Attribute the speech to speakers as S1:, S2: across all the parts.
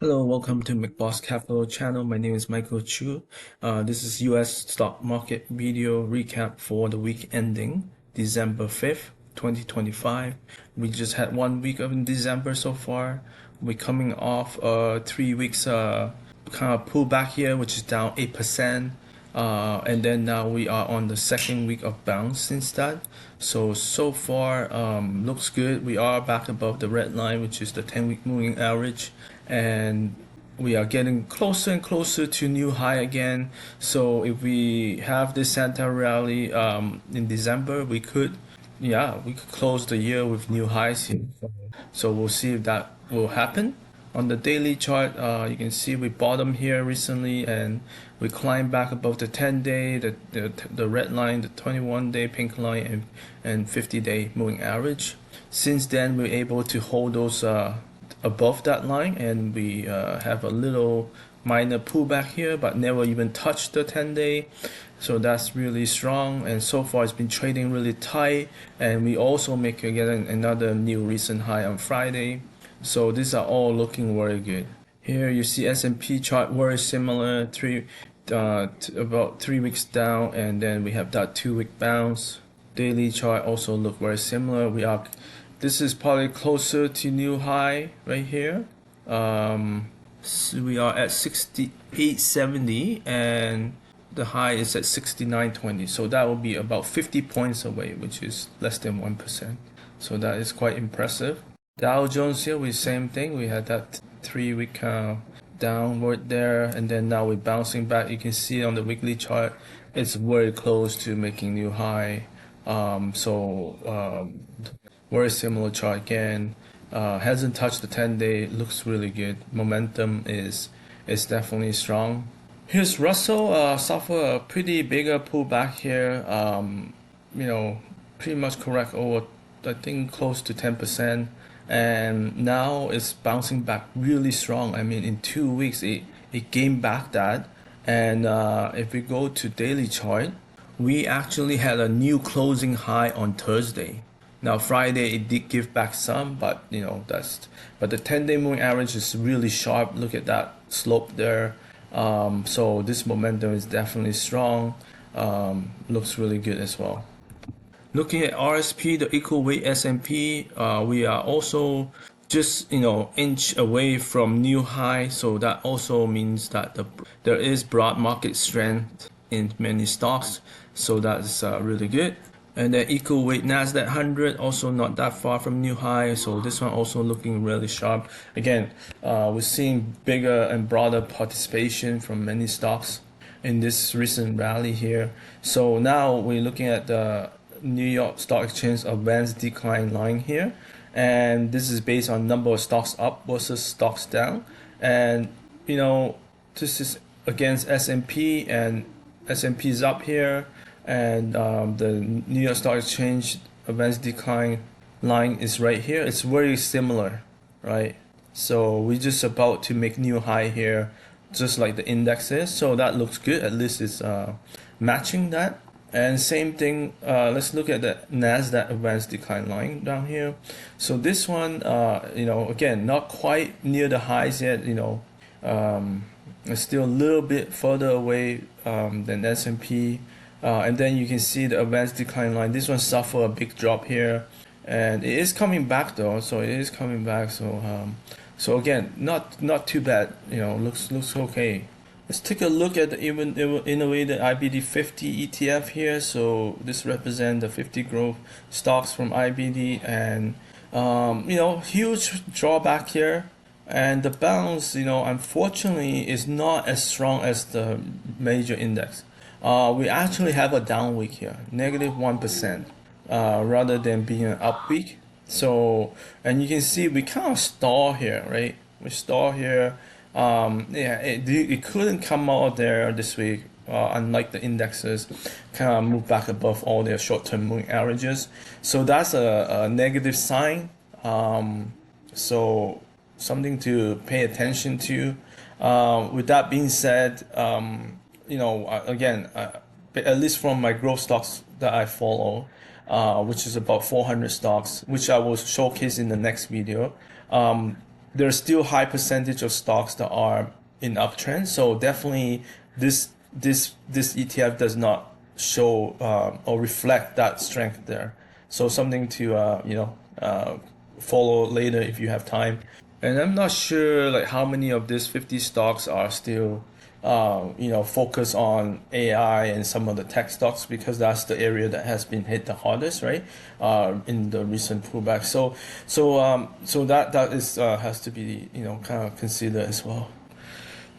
S1: Hello, welcome to McBoss Capital channel. My name is Michael Chu. This is US stock market video recap for the week ending December 5th, 2025. We just had 1 week of December so far. We're coming off 3 weeks kind of pullback here, which is down 8%. And then now we are on the second week of bounce since that. So far, looks good. We are back above the red line, which is the 10-week moving average, and we are getting closer and closer to new high again. So if we have this Santa rally in December, we could close the year with new highs here. So we'll see if that will happen. On the daily chart, you can see we bottomed here recently and we climbed back above the 10-day, the red line, the 21-day pink line, and 50-day moving average. Since then, we're able to hold those above that line, and we have a little minor pullback here, but never even touched the 10-day. So that's really strong, and so far it's been trading really tight, and we also make again another new recent high on Friday. So these are all looking very good. Here you see S&P chart very similar, about 3 weeks down, and then we have that 2-week bounce. Daily chart also look very similar. This is probably closer to new high right here. So we are at 68.70 and the high is at 69.20. So that will be about 50 points away, which is less than 1%. So that is quite impressive. Dow Jones here, we same thing. We had that 3-week downward there, and then now we're bouncing back. You can see on the weekly chart, it's very close to making new high. Very similar chart again. Hasn't touched the 10-day. Looks really good. Momentum is definitely strong. Here's Russell. Suffer a pretty bigger pullback here. Pretty much correct over, I think, close to 10%. And now it's bouncing back really strong. I mean, in 2 weeks, it gained back that. And if we go to daily chart, we actually had a new closing high on Thursday. Now Friday it did give back some, but the 10-day moving average is really sharp. Look at that slope there. So this momentum is definitely strong. Looks really good as well. Looking at RSP, the equal weight S&P, we are also just inch away from new high. So that also means that there is broad market strength in many stocks. So that's really good. And then equal weight Nasdaq 100 also not that far from new high. So this one also looking really sharp. Again, we're seeing bigger and broader participation from many stocks in this recent rally here. So now we're looking at the New York Stock Exchange advanced decline line here, and this is based on number of stocks up versus stocks down. And this is against S&P, and S&P is up here, and the New York Stock Exchange advanced decline line is right here. It's very similar, right? So we're just about to make new high here, just like the index is. So that looks good. At least it's matching that. And same thing, let's look at the Nasdaq advanced decline line down here. So this one, again, not quite near the highs yet. It's still a little bit further away than S&P. And then you can see the advanced decline line. This one suffered a big drop here, and it is coming back though. So it is coming back. So again, not too bad. Looks okay. Let's take a look at the innovated IBD 50 ETF here. So this represents the 50 growth stocks from IBD, and huge drawback here. And the bounce, unfortunately, is not as strong as the major index. We actually have a down week here, -1%, rather than being an up week. So, and you can see we kind of stall here, right? We stall here. It couldn't come out there this week, unlike the indexes kind of move back above all their short-term moving averages. So that's a negative sign. So something to pay attention to. With that being said, again, at least from my growth stocks that I follow, which is about 400 stocks, which I will showcase in the next video. there's still high percentage of stocks that are in uptrend. So definitely this ETF does not show or reflect that strength there. So something to follow later if you have time. And I'm not sure like how many of these 50 stocks are still focus on AI and some of the tech stocks because that's the area that has been hit the hardest, right? In the recent pullback. So that is has to be kind of considered as well.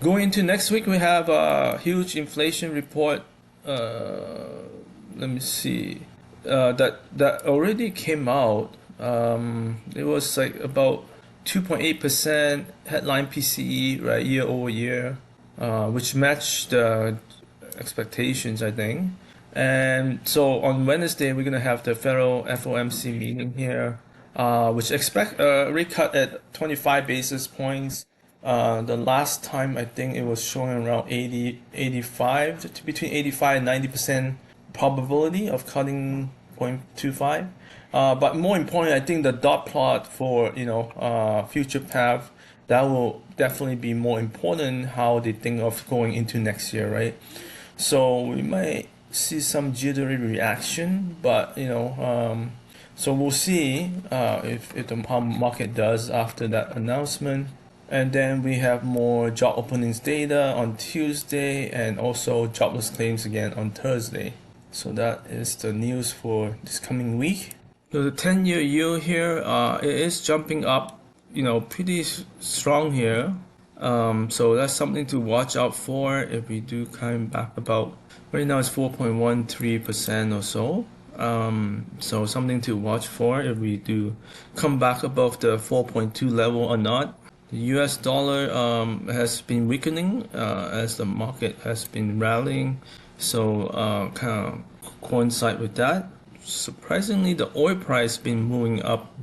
S1: Going into next week, we have a huge inflation report. Let me see. That already came out. It was like about 2.8% headline PCE, right, year over year, which matched the expectations, I think. And so on Wednesday, we're gonna have the federal FOMC meeting here, which expect a rate cut at 25 basis points. The last time I think it was showing around 85 to between 85 and 90% probability of cutting 0.25. But more importantly, I think the dot plot for future path that will definitely be more important how they think of going into next year, right? So we might see some jittery reaction, but so we'll see if how market does after that announcement. And then we have more job openings data on Tuesday and also jobless claims again on Thursday. So that is the news for this coming week. So the 10-year yield here, it is jumping up, pretty strong here. So that's something to watch out for if we do come back about, right now it's 4.13% or so. So something to watch for if we do come back above the 4.2 level or not. The US dollar has been weakening as the market has been rallying. So kind of coincide with that. Surprisingly, the oil price been moving up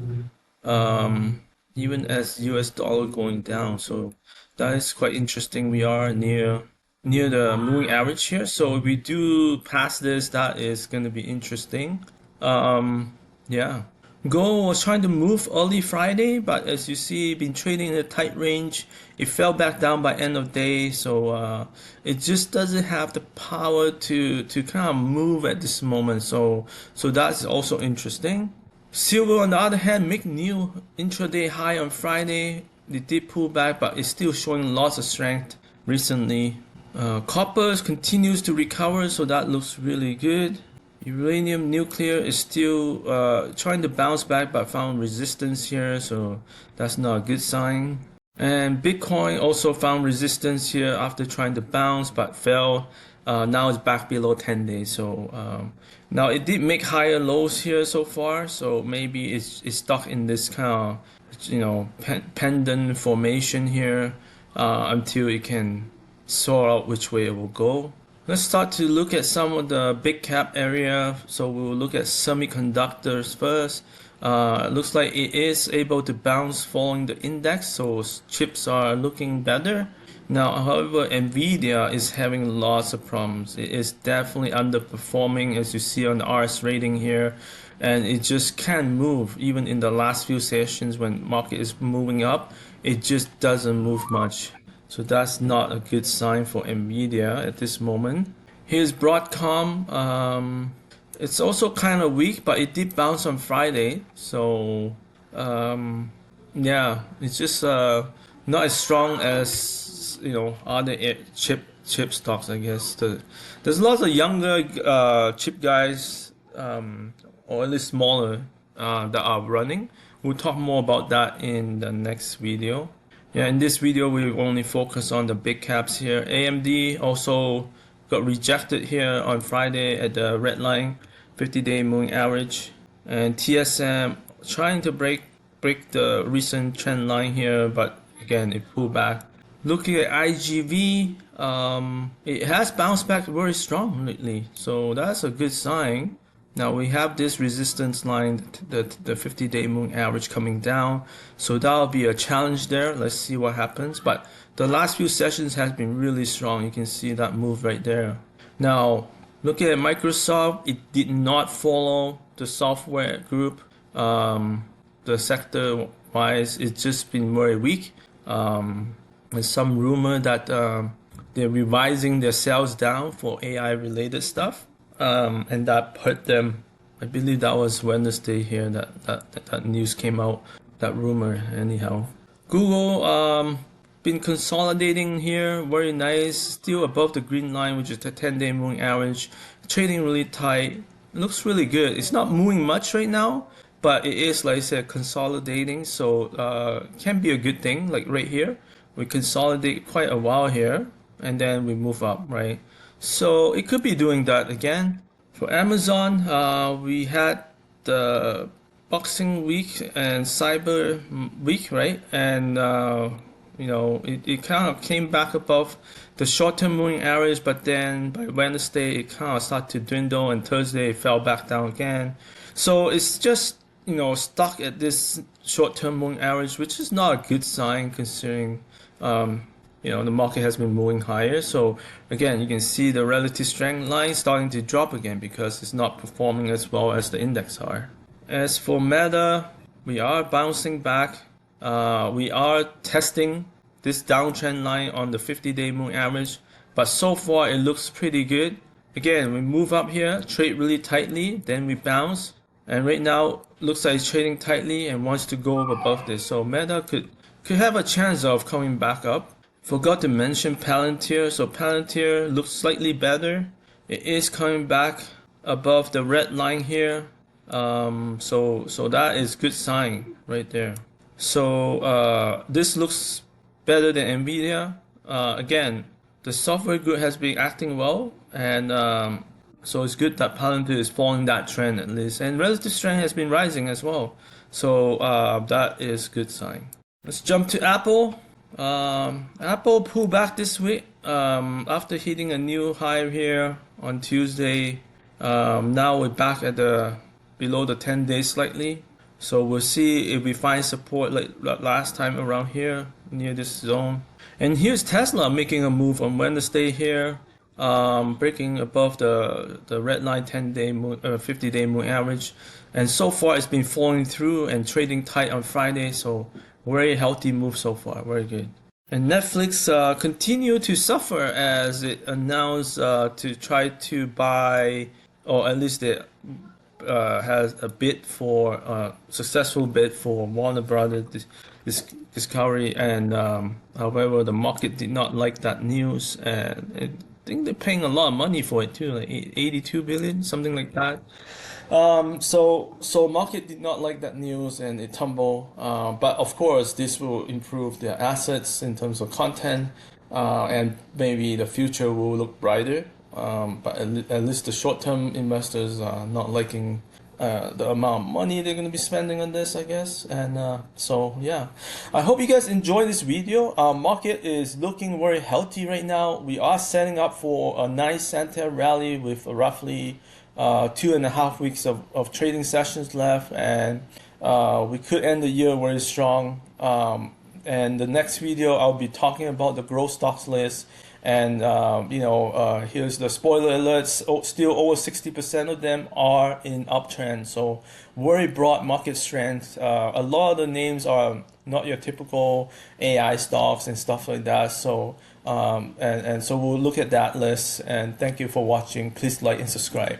S1: even as US dollar going down. So that is quite interesting. We are near the moving average here. So if we do pass this, that is going to be interesting. Yeah. Gold was trying to move early Friday, but as you see, been trading in a tight range. It fell back down by end of day, so it just doesn't have the power to kind of move at this moment. So that's also interesting. Silver, on the other hand, make new intraday high on Friday. They did pull back, but it's still showing lots of strength recently. Copper continues to recover, so that looks really good. Uranium nuclear is still trying to bounce back but found resistance here, so that's not a good sign. And Bitcoin also found resistance here after trying to bounce but fell. Now it's back below 10 days. So now it did make higher lows here so far, so maybe it's stuck in this kind of pendant formation here until it can sort out which way it will go. Let's start to look at some of the big cap area. So we'll look at semiconductors first. Looks like it is able to bounce following the index, so chips are looking better. Now, however, Nvidia is having lots of problems. It is definitely underperforming, as you see on the RS rating here, and it just can't move. Even in the last few sessions when market is moving up, it just doesn't move much. So that's not a good sign for Nvidia at this moment. Here's Broadcom. It's also kind of weak, but it did bounce on Friday. So yeah, it's just not as strong as other chip stocks, I guess. There's lots of younger chip guys, or at least smaller, that are running. We'll talk more about that in the next video. Yeah, in this video, we only focus on the big caps here. AMD also got rejected here on Friday at the red line, 50-day moving average. And TSM trying to break the recent trend line here, but again, it pulled back. Looking at IGV, it has bounced back very strong lately, so that's a good sign. Now we have this resistance line, the 50-day moving average coming down, so that'll be a challenge there. Let's see what happens. But the last few sessions has been really strong. You can see that move right there. Now looking at Microsoft, it did not follow the software group. The sector wise, it's just been very weak. There's some rumor that they're revising their sales down for AI related stuff, and that hurt them. I believe that was Wednesday here that news came out, that rumor anyhow. Google been consolidating here, very nice, still above the green line, which is the 10-day moving average, trading really tight. It looks really good. It's not moving much right now, but it is, like I said, consolidating, so can be a good thing. Like right here, we consolidate quite a while here, and then we move up, right? So it could be doing that again. For Amazon, we had the Boxing Week and Cyber Week, right? And it kind of came back above the short-term moving average, but then by Wednesday it kind of started to dwindle, and Thursday it fell back down again. So it's just stuck at this short-term moving average, which is not a good sign considering the market has been moving higher. So again, you can see the relative strength line starting to drop again because it's not performing as well as the index are. As for Meta, we are bouncing back. We are testing this downtrend line on the 50-day moving average, but so far it looks pretty good. Again, we move up here, trade really tightly, then we bounce, and right now looks like it's trading tightly and wants to go above this. So Meta could have a chance of coming back up. Forgot to mention Palantir. So Palantir looks slightly better. It is coming back above the red line here. So that is good sign right there. So this looks better than Nvidia. Again, the software group has been acting well, and so it's good that Palantir is following that trend at least. And relative strength has been rising as well. So that is good sign. Let's jump to Apple. Apple pulled back this week after hitting a new high here on Tuesday. Now we're back at below the 10-day slightly. So we'll see if we find support like last time around here near this zone. And here's Tesla making a move on Wednesday here, breaking above the red line 10-day 50-day moving average. And so far it's been falling through and trading tight on Friday. So very healthy move so far, very good. And Netflix continue to suffer as it announced to try to buy, or at least it has a bid for successful bid for Warner Brothers Discovery, and however the market did not like that news, and I think they're paying a lot of money for it too, like 82 billion, something like that. So market did not like that news and it tumbled. But of course, this will improve their assets in terms of content, and maybe the future will look brighter. But at least the short-term investors are not liking the amount of money they're going to be spending on this, I guess. And so yeah, I hope you guys enjoy this video. Our market is looking very healthy right now. We are setting up for a nice Santa rally with roughly 2.5 weeks of trading sessions left, and we could end the year very strong. And the next video I'll be talking about the growth stocks list, and here's the spoiler alerts. Still over 60% of them are in uptrend, so very broad market strength. A lot of the names are not your typical AI stocks and stuff like that. So and so we'll look at that list, and thank you for watching. Please like and subscribe.